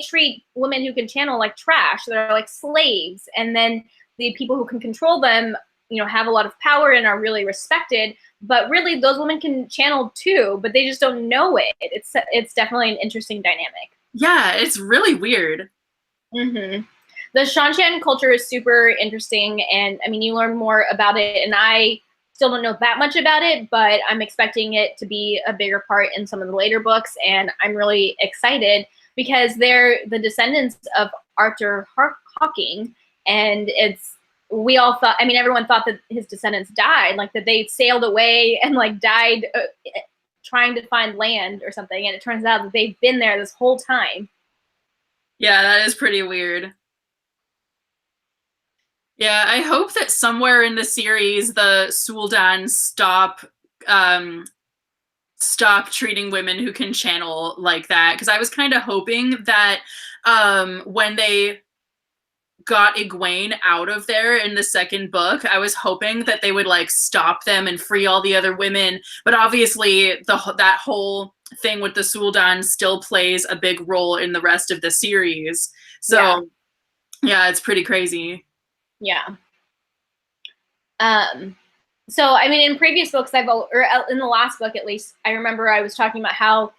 treat women who can channel like trash. They're like slaves, and then the people who can control them, you know, have a lot of power and are really respected. But really, those women can channel too, but they just don't know it. It's definitely an interesting dynamic. Yeah, it's really weird. Mm-hmm. The Seanchan culture is super interesting, and I mean, you learn more about it, and I still don't know that much about it, but I'm expecting it to be a bigger part in some of the later books, and I'm really excited because they're the descendants of Arthur Hawking, and we all thought, I mean, everyone thought that his descendants died, like that they sailed away and like died trying to find land or something, and it turns out that they've been there this whole time. Yeah, that is pretty weird. Yeah, I hope that somewhere in the series the Sul'dan stop treating women who can channel like that, because I was kind of hoping that when they got Egwene out of there in the second book, I was hoping that they would like stop them and free all the other women, but obviously that whole thing with the Sul'dan still plays a big role in the rest of the series. So yeah, it's pretty crazy. Yeah. So I mean, in previous books, or in the last book at least, I remember I was talking about how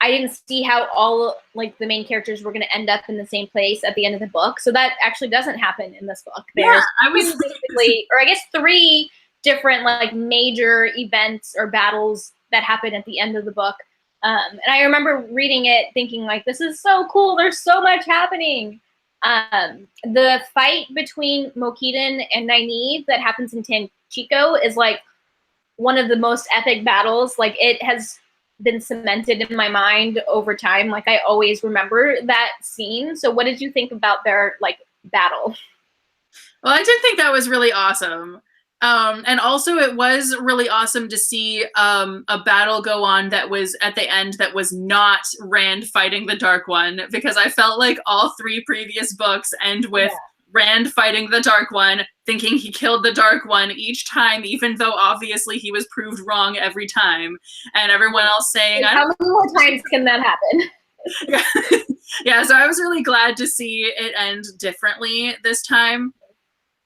I didn't see how all like the main characters were going to end up in the same place at the end of the book. So that actually doesn't happen in this book. There's basically, or I guess 3 different like major events or battles that happen at the end of the book. And I remember reading it thinking like, this is so cool. There's so much happening. The fight between Mohidan and Nynaeve that happens in Tanchico is like one of the most epic battles. Like it has been cemented in my mind over time. Like I always remember that scene. So what did you think about their like battle? Well, I did think that was really awesome. And also it was really awesome to see a battle go on that was at the end that was not Rand fighting the Dark One, because I felt like all 3 previous books end with Rand fighting the Dark One, thinking he killed the Dark One each time, even though obviously he was proved wrong every time. And everyone else saying, how many more times can that happen? Yeah, so I was really glad to see it end differently this time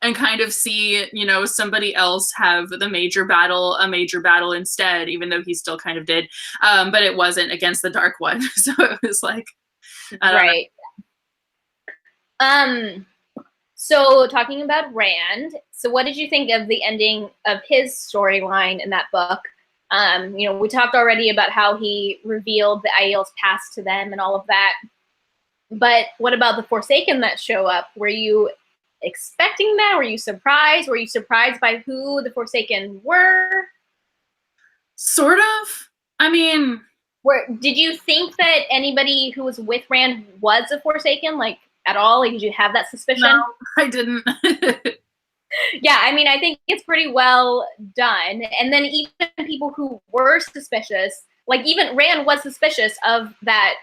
and kind of see, you know, somebody else have a major battle instead, even though he still kind of did. But it wasn't against the Dark One. So it was like, I don't know. So talking about Rand, so what did you think of the ending of his storyline in that book? You know, we talked already about how he revealed the Aiel's past to them and all of that. But what about the Forsaken that show up? Were you expecting that? Were you surprised? Were you surprised by who the Forsaken were? Sort of. I mean, did you think that anybody who was with Rand was a Forsaken? Like, at all? Like, did you have that suspicion? No, I didn't. Yeah, I mean, I think it's pretty well done. And then even people who were suspicious, like even Rand was suspicious of that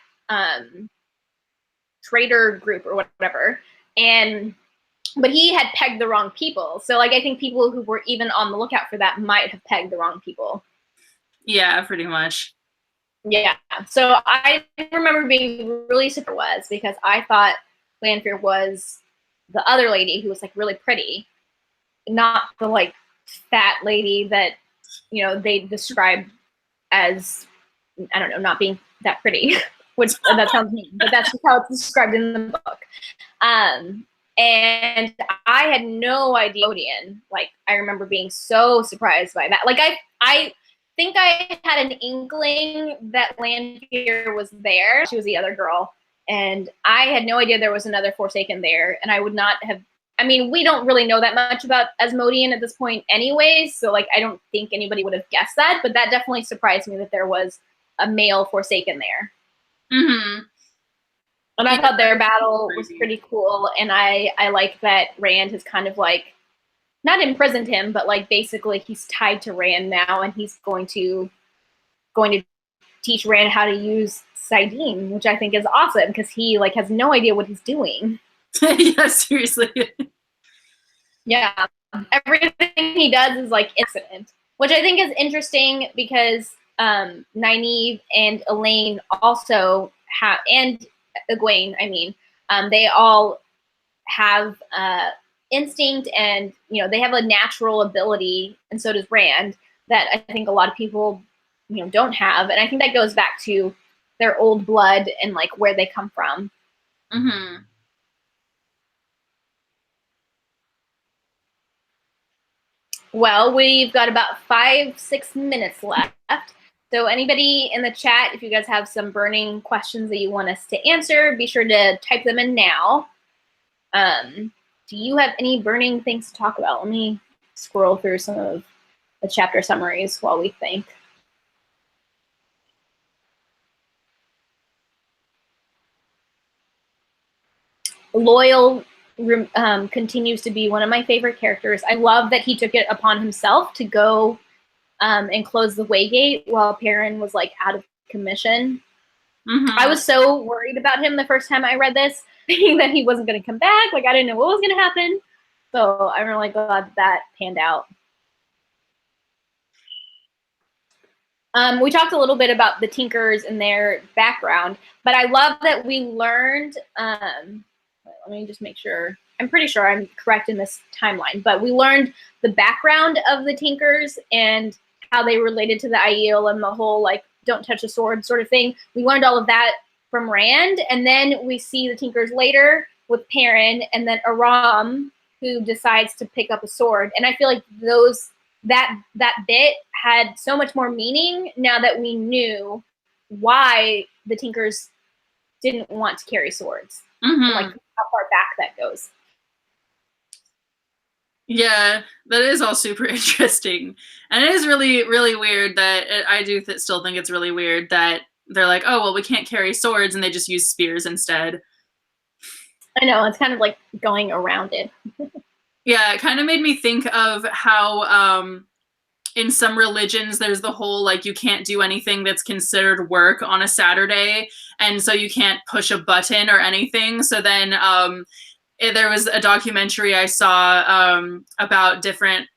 traitor group or whatever. But he had pegged the wrong people. So like I think people who were even on the lookout for that might have pegged the wrong people. Yeah, pretty much. Yeah. So I remember being really surprised because I thought Lanfear was the other lady who was like really pretty, not the like fat lady that, you know, they described as, I don't know, not being that pretty, which that sounds mean, but that's just how it's described in the book. And I had no idea. Like, I remember being so surprised by that. Like, I think I had an inkling that Lanfear was there. She was the other girl. And I had no idea there was another Forsaken there. And I would not have, I mean, we don't really know that much about Asmodean at this point anyways. So, like, I don't think anybody would have guessed that. But that definitely surprised me that there was a male Forsaken there. Mm-hmm. And I thought their battle was pretty cool. And I like that Rand has kind of like, not imprisoned him, but like basically he's tied to Rand now, and he's going to teach Rand how to use saidin, which I think is awesome because he like has no idea what he's doing. Yeah, seriously. Yeah, everything he does is like incident. which I think is interesting because Nynaeve and Elaine also have, and Egwene, I mean, they all have instinct, and they have a natural ability, and so does Rand, that I think a lot of people don't have, and I think that goes back to their old blood and like where they come from. Mm-hmm. Well, we've got about 5-6 minutes left. So anybody in the chat, if you guys have some burning questions that you want us to answer, be sure to type them in now. Do you have any burning things to talk about? Let me scroll through some of the chapter summaries while we think. Loyal continues to be one of my favorite characters. I love that he took it upon himself to go and close the Waygate while Perrin was like out of commission. Mm-hmm. I was so worried about him the first time I read this, thinking that he wasn't going to come back. Like I didn't know what was going to happen. So I'm really glad that panned out. We talked a little bit about the Tinkers and their background, but I love that we learned, let me just make sure, I'm pretty sure I'm correct in this timeline, but we learned the background of the Tinkers and how they related to the Aiel and the whole like don't touch a sword sort of thing. We learned all of that from Rand, and then we see the Tinkers later with Perrin, and then Aram, who decides to pick up a sword. And I feel like that bit had so much more meaning now that we knew why the Tinkers didn't want to carry swords. Mm-hmm. And like how far back that goes. Yeah, that is all super interesting. And it is really, really weird that I do still think it's really weird that they're like, oh, well, we can't carry swords, and they just use spears instead. I know, it's kind of like going around it. Yeah, it kind of made me think of how in some religions there's the whole like you can't do anything that's considered work on a Saturday, and so you can't push a button or anything. So then there was a documentary I saw about different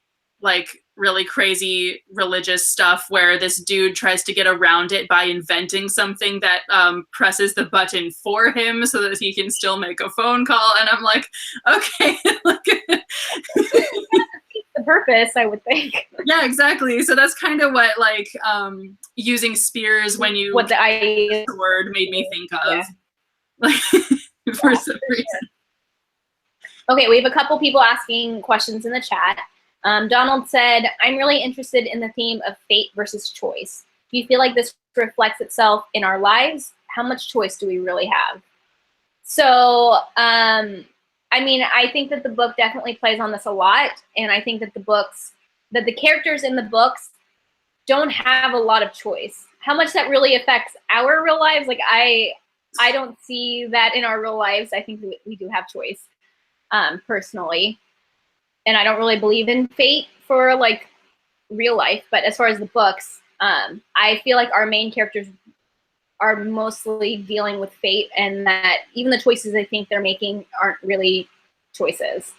like really crazy religious stuff where this dude tries to get around it by inventing something that presses the button for him so that he can still make a phone call. And I'm like, okay. The purpose, I would think. Yeah, exactly. So that's kind of what like using spears when you what the sword made me think of. Yeah. Like for some reason. Okay, we have a couple people asking questions in the chat. Donald said, I'm really interested in the theme of fate versus choice. Do you feel like this reflects itself in our lives? How much choice do we really have? So, I mean, I think that the book definitely plays on this a lot. And I think that the characters in the books don't have a lot of choice. How much that really affects our real lives, like I don't see that in our real lives. I think we do have choice, personally. And I don't really believe in fate for like real life, but as far as the books, I feel like our main characters are mostly dealing with fate, and that even the choices I think they're making aren't really choices.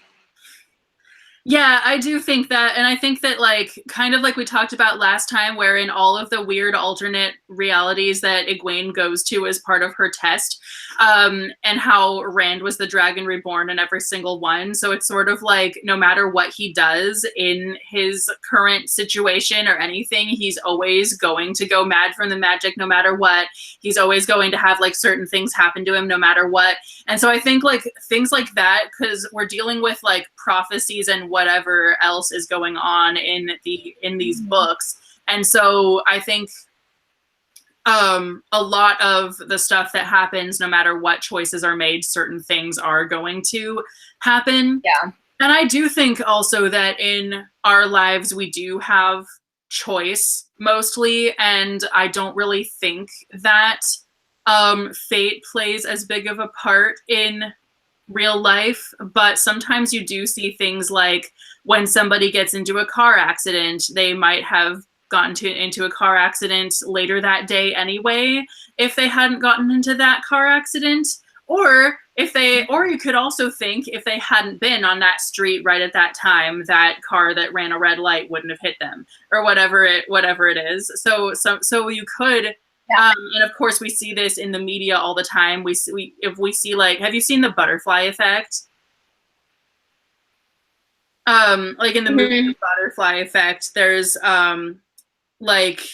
Yeah, I do think that, and I think that like kind of like we talked about last time, where in all of the weird alternate realities that Egwene goes to as part of her test, and how Rand was the dragon reborn in every single one. So it's sort of like no matter what he does in his current situation or anything, he's always going to go mad from the magic no matter what. He's always going to have like certain things happen to him no matter what. And so I think like things like that, because we're dealing with like prophecies and whatever else is going on in these books. And so I think a lot of the stuff that happens, no matter what choices are made, certain things are going to happen. Yeah. And I do think also that in our lives, we do have choice mostly. And I don't really think that fate plays as big of a part in real life, but sometimes you do see things like when somebody gets into a car accident, they might have gotten into a car accident later that day anyway if they hadn't gotten into that car accident, or if they, or you could also think if they hadn't been on that street right at that time, that car that ran a red light wouldn't have hit them, or whatever it is. So you could, and of course we see this in the media all the time. If we see, like, have you seen the butterfly effect? Like in the movie The Butterfly Effect, there's like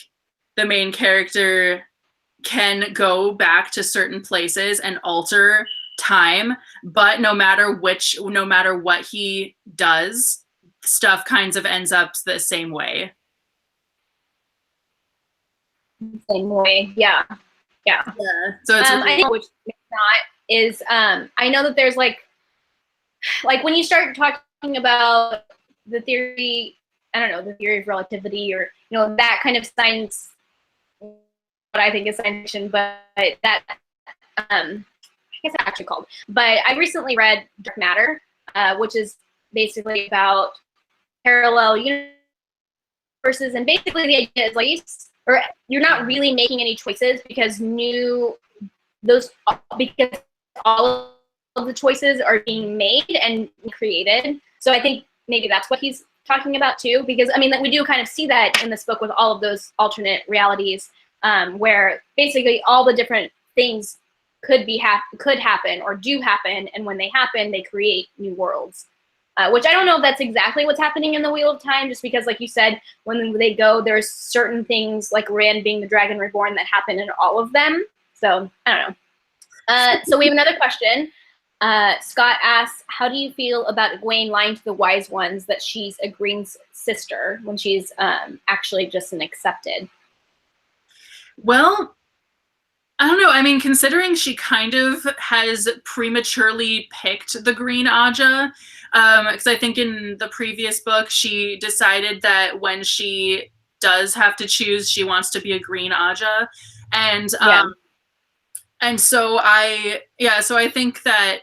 the main character can go back to certain places and alter time, but no matter what he does, stuff kinds of ends up the same way. Same way, yeah. So it's I think which not is I know that there's like when you start talking about the theory, I don't know, the theory of relativity, or that kind of science, what I think is science fiction, but that I guess it's actually called. But I recently read Dark Matter, which is basically about parallel universes, and basically the idea is like you're not really making any choices because all of the choices are being made and created. So I think maybe that's what he's talking about too, because I mean, we do kind of see that in this book with all of those alternate realities, where basically all the different things could happen or do happen, and when they happen, they create new worlds. Which I don't know if that's exactly what's happening in the Wheel of Time, just because, like you said, when they go, there's certain things, like Rand being the Dragon Reborn, that happen in all of them. So I don't know. So we have another question. Scott asks, how do you feel about Egwene lying to the Wise Ones that she's Egwene's sister when she's actually just an accepted? Well, I don't know. I mean, considering she kind of has prematurely picked the Green Ajah, because I think in the previous book she decided that when she does have to choose, she wants to be a Green Ajah, and so I think that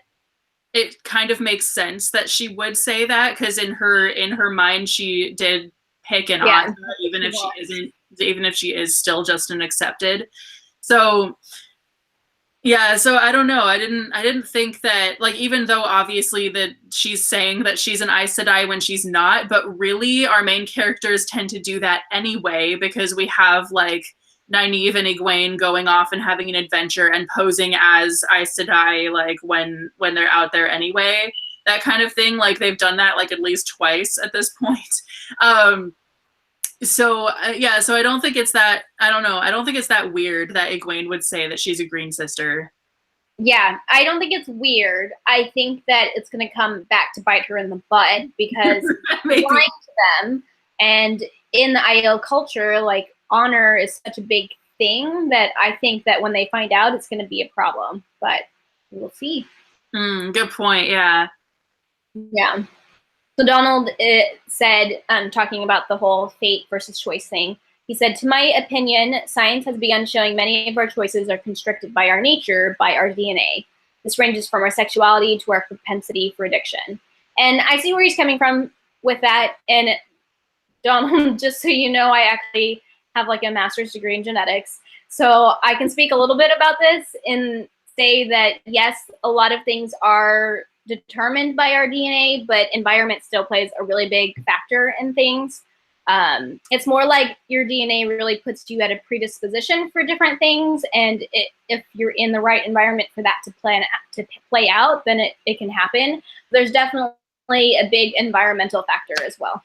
it kind of makes sense that she would say that, because in her mind she did pick an Ajah, even if she is still just an accepted. So yeah, so I don't know. I didn't think that, like, even though obviously that she's saying that she's an Aes Sedai when she's not, but really our main characters tend to do that anyway, because we have like Nynaeve and Egwene going off and having an adventure and posing as Aes Sedai, like when they're out there anyway. That kind of thing. Like they've done that like at least twice at this point. So I don't think it's that, I don't know, I don't think it's that weird that Egwene would say that she's a green sister. Yeah, I don't think it's weird. I think that it's going to come back to bite her in the butt, because lying to them, and in the Aiel culture, like, honor is such a big thing that I think that when they find out, it's going to be a problem. But we'll see. Good point. Yeah. Yeah. So Donald said, talking about the whole fate versus choice thing, he said, to my opinion, science has begun showing many of our choices are constricted by our nature, by our DNA. This ranges from our sexuality to our propensity for addiction. And I see where he's coming from with that. And Donald, just so you know, I actually have like a master's degree in genetics. So I can speak a little bit about this and say that, yes, a lot of things are determined by our DNA, but environment still plays a really big factor in things. It's more like your DNA really puts you at a predisposition for different things, and if you're in the right environment for that to play out, then it can happen. There's definitely a big environmental factor as well.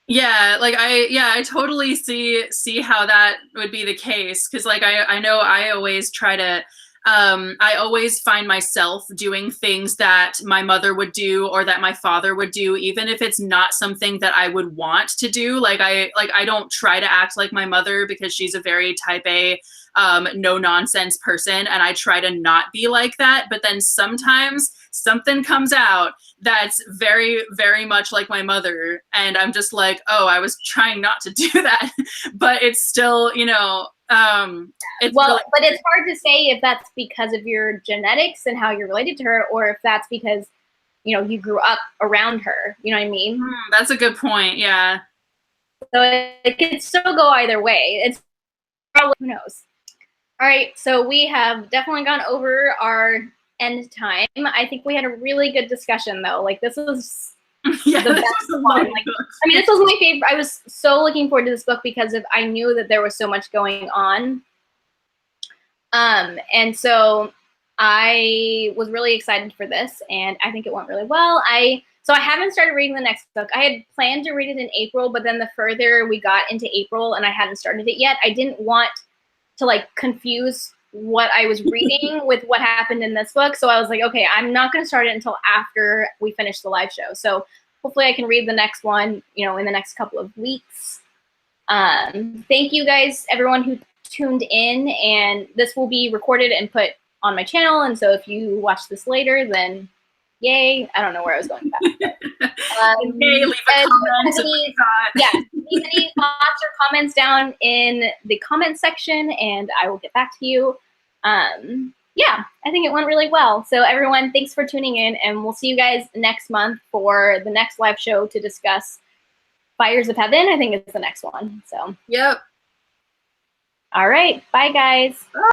Yeah, like I totally see how that would be the case, because like I know I always try to I always find myself doing things that my mother would do or that my father would do, even if it's not something that I would want to do. Like I don't try to act like my mother, because she's a very type A, no nonsense person, and I try to not be like that. But then sometimes something comes out that's very, very much like my mother, and I'm just like, oh, I was trying not to do that, but it's still, it's well, really but it's hard to say if that's because of your genetics and how you're related to her, or if that's because, you grew up around her. You know what I mean? That's a good point. Yeah. So it could still go either way. It's probably, who knows? All right. So we have definitely gone over our end time. I think we had a really good discussion though. Like this was Yeah, the this best was a one. loaded Like, book. I mean, this was my favorite. I was so looking forward to this book because I knew that there was so much going on. And so I was really excited for this, and I think it went really well. So I haven't started reading the next book. I had planned to read it in April, but then the further we got into April and I hadn't started it yet, I didn't want to like confuse what I was reading with what happened in this book. So I was like, okay, I'm not going to start it until after we finish the live show. So hopefully I can read the next one, you know, in the next couple of weeks. Thank you guys, everyone who tuned in, and this will be recorded and put on my channel. And so if you watch this later, then yay. I don't know where I was going with that. Yay, leave a comment. Leave any thoughts or comments down in the comment section, and I will get back to you. Yeah, I think it went really well. So everyone, thanks for tuning in, and we'll see you guys next month for the next live show to discuss Fires of Heaven. I think it's the next one. So yep. All right. Bye, guys. Bye.